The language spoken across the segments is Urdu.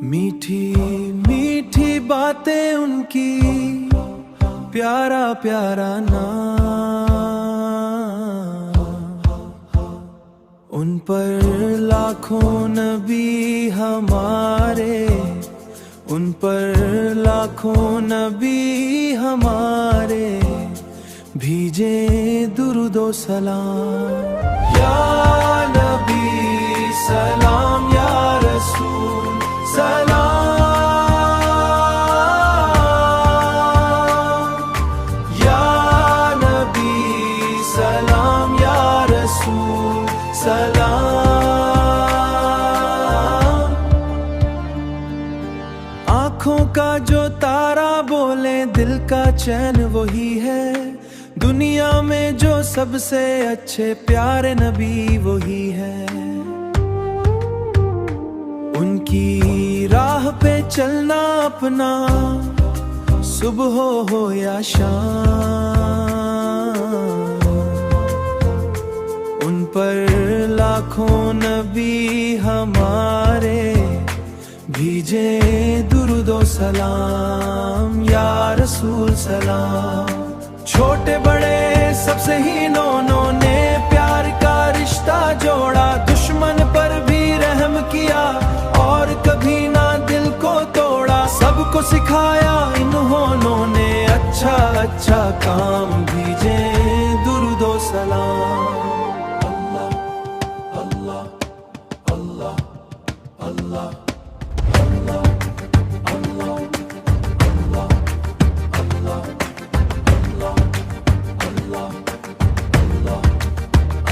میٹھی میٹھی باتیں ان کی، پیارا پیارا نام، ان پر لاکھوں نبی ہمارے، ان پر لاکھوں نبی ہمارے، بھیجے درود و سلام۔ یا نبی سلام، یا رسول سلام، یا نبی سلام، یا رسول سلام۔ آنکھوں کا جو تارا بولے دل کا چین وہی ہے، دنیا میں جو سب سے اچھے پیارے نبی وہی ہے، ان کی راہ پہ چلنا اپنا، صبح ہو یا شام، ان پر لاکھوں نبی ہمارے، بھیجے درود و سلام، یا رسول سلام۔ چھوٹے بڑے سب سے ہی انہوں نے پیار کا رشتہ جوڑا، دشمن پر بھی رحم کیا اور کبھی نہ دل کو توڑا، سب کو سکھایا انہوں نے اچھا اچھا کام، بھیجے درود و سلام۔ اللہ اللہ اللہ اللہ اللہ اللہ اللہ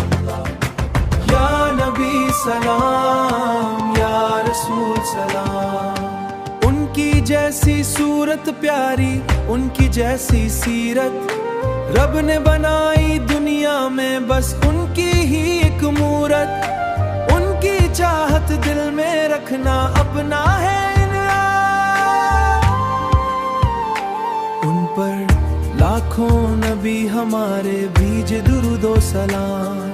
اللہ۔ یا نبی سلام، یا رسول سلام۔ ان کی جیسی صورت پیاری، ان کی جیسی سیرت، رب نے بنائی دنیا میں بس ان کی ہی ایک مورت، ان کی چاہت دل میں رکھنا اپنا ہے انعام، ان پر لاکھوں نبی ہمارے، بھیجے درود و سلام۔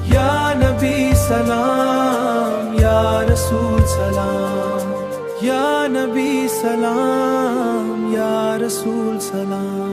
یا نبی سلام، یا رسول سلام، یا نبی سلام، یا رسول سلام۔